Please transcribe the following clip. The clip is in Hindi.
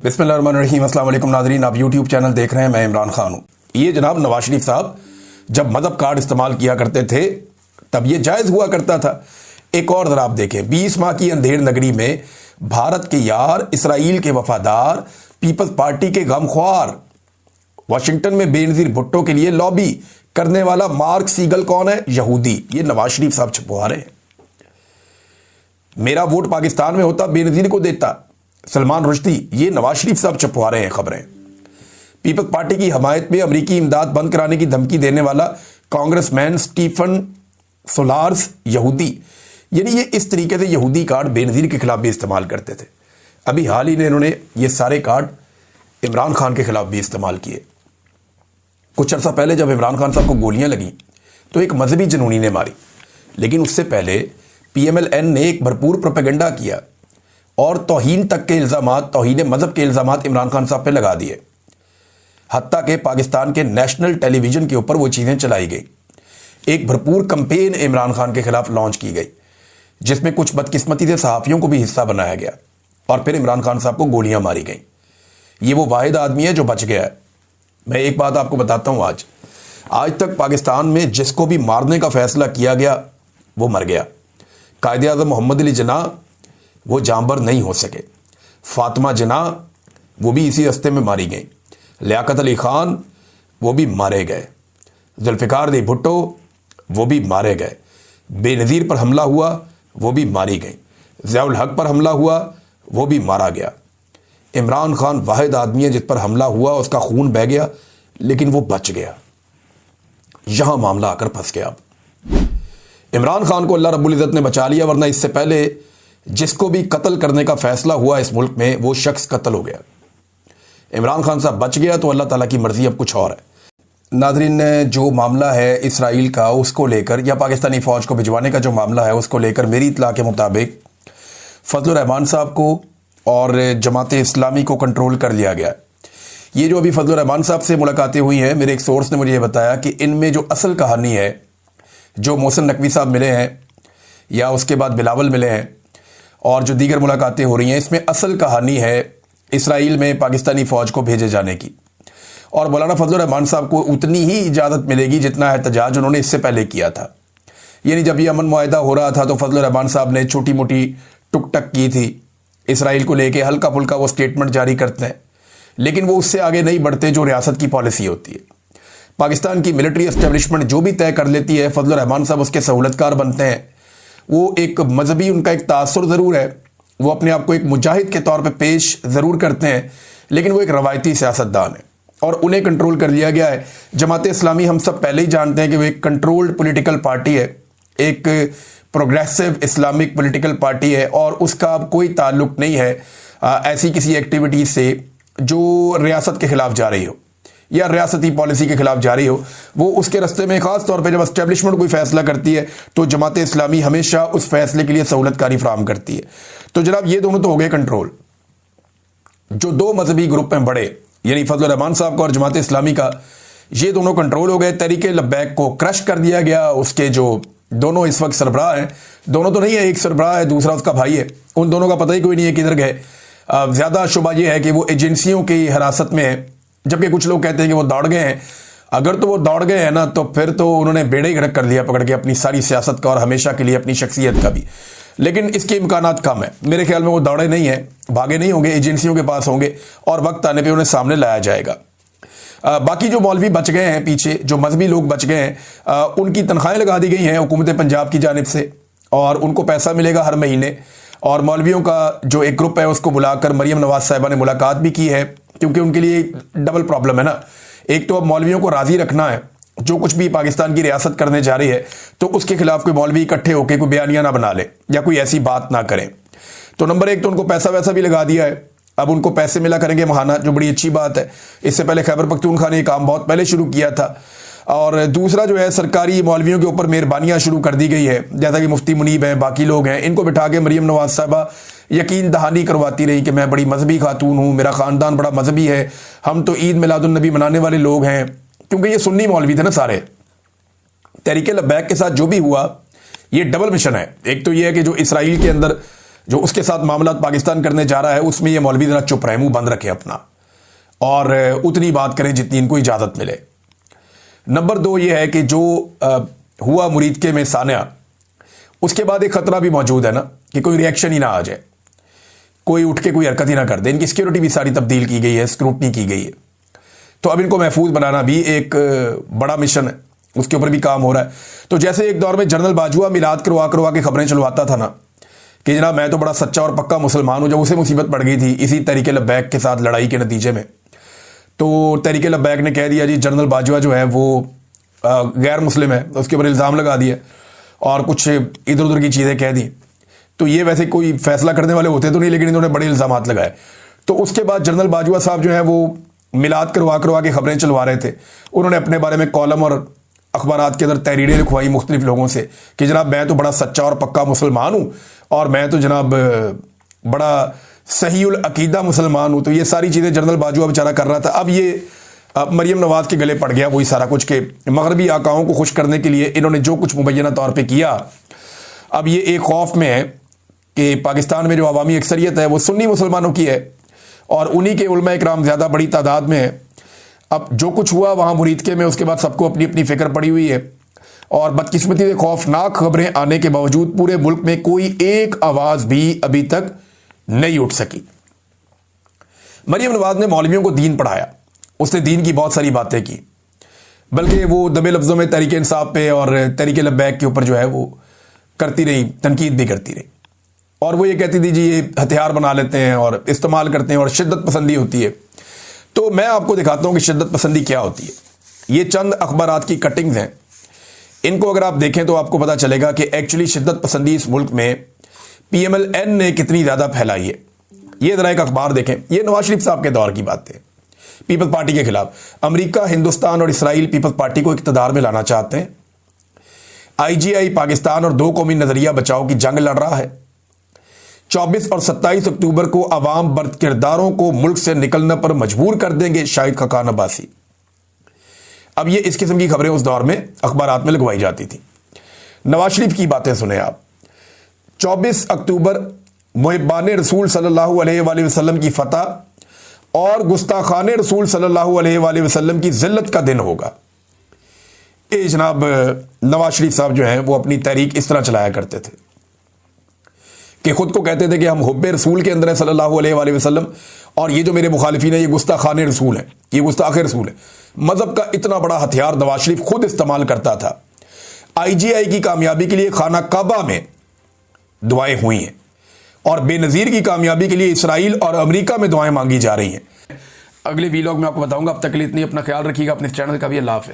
बिस्मिल्लाहिर्रहमानिर्रहीम। अस्सलाम वालेकुम नाज़रीन, आप यूट्यूब चैनल देख रहे हैं। मैं इमरान खान हूँ। ये जनाब नवाज शरीफ साहब जब मदद कार्ड इस्तेमाल किया करते थे तब ये जायज़ हुआ करता था। एक और ज़रा आप देखें, 20 माह की अंधेर नगरी में भारत के यार, इसराइल के वफादार, पीपल्स पार्टी के गमख्वार, वाशिंगटन में बेनज़ीर भुट्टो के लिए लॉबी करने वाला मार्क सीगल कौन है? यहूदी। ये नवाज शरीफ साहब छुपवा रहे हैं। मेरा वोट पाकिस्तान में होता बेनज़ीर को देता, सलमान रुश्दी। ये नवाज शरीफ साहब छुपवा रहे हैं खबरें। पीपल्स पार्टी की हमायत में अमरीकी इमदाद बंद कराने की धमकी देने वाला कांग्रेसमैन स्टीफन सोलार्स यहूदी। यानी ये इस तरीके से यहूदी कार्ड बेनज़ीर के खिलाफ भी इस्तेमाल करते थे। अभी हाल ही में इन्होंने ये सारे कार्ड इमरान खान के खिलाफ भी इस्तेमाल किए। कुछ अर्सा पहले जब इमरान खान साहब को गोलियां लगी तो एक मजहबी जनूनी ने मारी, लेकिन उससे पहले PMLN ने एक भरपूर प्रोपेगेंडा किया और तौहीन तक के इल्ज़ामात, तौहीन मजहब के इल्ज़ामात इमरान खान साहब पे लगा दिए। हत्ता के पाकिस्तान के नेशनल टेलीविज़न के ऊपर वो चीज़ें चलाई गई। एक भरपूर कंपेन इमरान खान के खिलाफ लॉन्च की गई, जिसमें कुछ बदकिस्मती से सहाफ़ियों को भी हिस्सा बनाया गया और फिर इमरान खान साहब को गोलियां मारी गई। ये वो वाहिद आदमी है जो बच गया है। मैं एक बात आपको बताता हूँ, आज तक पाकिस्तान में जिसको भी मारने का फैसला किया गया वो मर गया। कायदे आज़म मोहम्मद अली जिन्ना वो जांबर नहीं हो सके। फातिमा जिन्ना वो भी इसी रास्ते में मारी गई। लियाकत अली खान वो भी मारे गए। जुल्फ़िकार दी भुट्टो वो भी मारे गए। बेनज़ीर पर हमला हुआ वो भी मारी गई। ज़ियाउल हक पर हमला हुआ वो भी मारा गया। इमरान खान वाहिद आदमी है जिस पर हमला हुआ, उसका खून बह गया, लेकिन वो बच गया। यहां मामला आकर फंस गया। अब इमरान खान को अल्लाह रब्बुल इज़्ज़त ने बचा लिया, वरना इससे पहले जिसको भी कत्ल करने का फैसला हुआ इस मुल्क में वो शख्स कत्ल हो गया। इमरान खान साहब बच गया तो अल्लाह ताला की मर्जी अब कुछ और है। नाज़रीन, जो मामला है इसराइल का उसको लेकर या पाकिस्तानी फ़ौज को भिजवाने का जो मामला है उसको लेकर मेरी इत्तला के मुताबिक फजलुर रहमान साहब को और जमात इस्लामी को कंट्रोल कर लिया गया। ये जो अभी फजलुर रहमान साहब से मुलाकातें हुई हैं, मेरे एक सोर्स ने मुझे ये बताया कि इनमें जो असल कहानी है, जो मोहसिन नकवी साहब मिले हैं या उसके बाद बिलावल मिले हैं और जो दीगर मुलाकातें हो रही हैं, इसमें असल कहानी है इसराइल में पाकिस्तानी फ़ौज को भेजे जाने की। और मौलाना फजलुर रहमान साहब को उतनी ही इजाज़त मिलेगी जितना एहतजाज उन्होंने इससे पहले किया था। यानी जब ये अमन मुआहिदा हो रहा था तो फजलुर रहमान साहब ने छोटी मोटी टुक टक की थी इसराइल को लेके, हल्का फुल्का वो स्टेटमेंट जारी करते हैं, लेकिन वो उससे आगे नहीं बढ़ते जो रियासत की पॉलिसी होती है। पाकिस्तान की मिलिट्री एस्टेब्लिशमेंट जो भी तय कर लेती है, फजलुर रहमान साहब उसके सहूलतकार बनते हैं। वो एक मजहबी, उनका एक तासुर ज़रूर है, वो अपने आप को एक मुजाहिद के तौर पे पेश ज़रूर करते हैं, लेकिन वो एक रवायती सियासतदान है और उन्हें कंट्रोल कर लिया गया है। जमात इस्लामी हम सब पहले ही जानते हैं कि वो एक कंट्रोल्ड पॉलिटिकल पार्टी है, एक प्रोग्रेसिव इस्लामिक पॉलिटिकल पार्टी है और उसका अब कोई ताल्लुक नहीं है ऐसी किसी एक्टिविटीज से जो रियासत के खिलाफ जा रही हो या रियासती पॉलिसी के खिलाफ जा रही हो। वो उसके रास्ते में ख़ास तौर पे जब एस्टेब्लिशमेंट कोई फैसला करती है तो जमात इस्लामी हमेशा उस फैसले के लिए सहूलतकारी फराहम करती है। तो जनाब ये दोनों तो हो गए कंट्रोल। जो दो मजहबी ग्रुप हैं बड़े, यानी फजलुर रहमान साहब का और जमात इस्लामी का, ये दोनों कंट्रोल हो गए। तहरीक लब्बैक को क्रश कर दिया गया। उसके जो दोनों इस वक्त सरबराह हैं, दोनों तो नहीं है, एक सरबराह है दूसरा उसका भाई है, उन दोनों का पता ही कोई नहीं है किधर गए। ज़्यादा शुबा ये है कि वो एजेंसियों की हिरासत में है, जबकि कुछ लोग कहते हैं कि वो दौड़ गए हैं। अगर तो वो दौड़ गए हैं ना, तो फिर तो उन्होंने बेड़े गर्क कर लिया पकड़ के अपनी सारी सियासत का और हमेशा के लिए अपनी शख्सियत का भी। लेकिन इसके इम्कानात कम है। मेरे ख्याल में वो दौड़े नहीं हैं, भागे नहीं होंगे, एजेंसियों के पास होंगे और वक्त आने पर उन्हें सामने लाया जाएगा। बाकी जो मौलवी बच गए हैं पीछे, जो मजहबी लोग बच गए हैं, उनकी तनख्वाहें लगा दी गई हैं हुकूमत पंजाब की जानिब से और उनको पैसा मिलेगा हर महीने। और मौलवियों का जो एक ग्रुप है उसको बुलाकर मरीम नवाज साहिबा ने मुलाकात भी की है, क्योंकि उनके लिए डबल प्रॉब्लम है ना। एक तो अब मौलवियों को राज़ी रखना है, जो कुछ भी पाकिस्तान की रियासत करने जा रही है तो उसके खिलाफ कोई मौलवी इकट्ठे होकर कोई बयानिया ना बना ले या कोई ऐसी बात ना करें। तो नंबर एक तो उनको पैसा वैसा भी लगा दिया है, अब उनको पैसे मिला करेंगे महाना, जो बड़ी अच्छी बात है। इससे पहले खैबर पख्तूनख्वा ने ये काम बहुत पहले शुरू किया था। और दूसरा जो है, सरकारी मौलवियों के ऊपर मेहरबानियां शुरू कर दी गई है, जैसा कि मुफ्ती मुनीब हैं, बाकी लोग हैं, इनको बिठा के मरीम नवाज साहिबा यकीन दहानी करवाती रही कि मैं बड़ी मजहबी खातून हूँ, मेरा ख़ानदान बड़ा मजहबी है, हम तो ईद मिलादुन नबी मनाने वाले लोग हैं। क्योंकि ये सुन्नी मौलवी थे ना सारे। तहरीक लब्बैक के साथ जो भी हुआ ये डबल मिशन है। एक तो ये है कि जो इसराइल के अंदर जो उसके साथ मामला पाकिस्तान करने जा रहा है, उसमें ये मौलवी जरा चुप रहे, मुंह बंद रखे अपना, और उतनी बात करें जितनी इनको इजाज़त मिले। नंबर 2 ये है कि जो हुआ मुरीद के में सानिया, उसके बाद एक खतरा भी मौजूद है ना कि कोई रिएक्शन ही ना आ जाए, कोई उठ के कोई हरकत ही ना कर दे। इनकी सिक्योरिटी भी सारी तब्दील की गई है, स्क्रूटनी की गई है, तो अब इनको महफूज बनाना भी एक बड़ा मिशन है, उसके ऊपर भी काम हो रहा है। तो जैसे एक दौर में जनरल बाजवा मिलाद करवा के खबरें चलवाता था ना कि जनाब मैं तो बड़ा सच्चा और पक्का मुसलमान हूं, जब उसे मुसीबत पड़ गई थी इसी तहरीक लब्बैक के साथ लड़ाई के नतीजे में, तो तहरीक लब्बैक ने कह दिया जी जनरल बाजवा जो है वो गैर मुस्लिम है, उसके ऊपर इल्ज़ाम लगा दिया और कुछ इधर उधर की चीज़ें कह दी। तो ये वैसे कोई फैसला करने वाले होते तो नहीं, लेकिन इन्होंने बड़े इल्ज़ामात लगाए। तो उसके बाद जनरल बाजवा साहब जो है वो मिलाद करवा के खबरें चलवा रहे थे। उन्होंने अपने बारे में कॉलम और अखबारात के अंदर तहरीरें लिखवाई मुख्तलिफ लोगों से कि जनाब मैं तो बड़ा सच्चा और पक्का मुसलमान हूँ, और मैं तो जनाब बड़ा सहीउल अकीदा मुसलमान हूँ। तो ये सारी चीज़ें जनरल बाजवा बेचारा कर रहा था। अब ये मरियम नवाज के गले पड़ गया वही सारा कुछ के मगरबी आकाओं को खुश करने के लिए इन्होंने जो कुछ मुबैना तौर पे किया, अब ये एक खौफ में है कि पाकिस्तान में जो अवामी अक्सरियत है वो सुन्नी मुसलमानों की है और उन्हीं के उलमा इकराम ज़्यादा बड़ी तादाद में है। अब जो कुछ हुआ वहाँ मुरीदके में, उसके बाद सबको अपनी अपनी फिक्र पड़ी हुई है, और बदकिस्मती से खौफनाक खबरें आने के बावजूद पूरे मुल्क में कोई एक आवाज़ भी अभी तक नहीं उठ सकी। मरियम नवाज ने मौलवियों को दीन पढ़ाया, उसने दीन की बहुत सारी बातें की, बल्कि वो दबे लफ्ज़ों में तहरीक इंसाफ पे और तहरीक लब्बैक के ऊपर जो है वो करती रही, तनकीद भी करती रही, और वो ये कहती थी जी ये हथियार बना लेते हैं और इस्तेमाल करते हैं और शिद्दत पसंदी होती है। तो मैं आपको दिखाता हूँ कि शिद्दत पसंदी क्या होती है। ये चंद अखबारात की कटिंग्स हैं, इनको अगर आप देखें तो आपको पता चलेगा कि एक्चुअली शिद्दत पसंदी इस मुल्क में PMLN ने कितनी ज़्यादा फैलाई है। ये ज़रा एक अखबार देखें, ये नवाज शरीफ साहब के दौर की बात है। पीपल्स पार्टी के खिलाफ अमेरिका, हिंदुस्तान और इसराइल पीपल्स पार्टी को इक़्तिदार में लाना चाहते हैं। IGI पाकिस्तान और दो कौमी नजरिया बचाओ की जंग लड़ रहा है। 24 और 27 अक्टूबर को अवाम बद किरदारों को मुल्क से निकलने पर मजबूर कर देंगे, शाहिद खकान अब्बासी। अब ये इस किस्म की खबरें उस दौर में अखबारात में लगवाई जाती थी। नवाज शरीफ की बातें सुने आप। 24 अक्टूबर मुहिब्बान रसूल सल्लल्लाहु अलैहि वसल्लम की फतह और गुस्ताखान रसूल सल्लल्लाहु अलैहि वसल्लम की जिल्लत का दिन होगा। ये जनाब नवाज शरीफ साहब जो हैं वो अपनी तहरीक इस तरह चलाया करते थे कि खुद को कहते थे कि हम हुब्बे रसूल के अंदर है सल्लल्लाहु अलैहि वसल्लम, और ये जो मेरे मुखालिफिन है ये गुस्ताखान रसूल है, ये गुस्ताख रसूल है। मजहब का इतना बड़ा हथियार नवाज शरीफ खुद इस्तेमाल करता था। IGI की कामयाबी के लिए खाना काबा में दुआएं हुई हैं और बेनज़ीर की कामयाबी के लिए इसराइल और अमेरिका में दुआएं मांगी जा रही हैं। अगले वीलॉग में आपको बताऊंगा। अब तक के लिए इतनी, अपना ख्याल रखिएगा, अपने चैनल का भी। अल्लाह हाफ़िज़।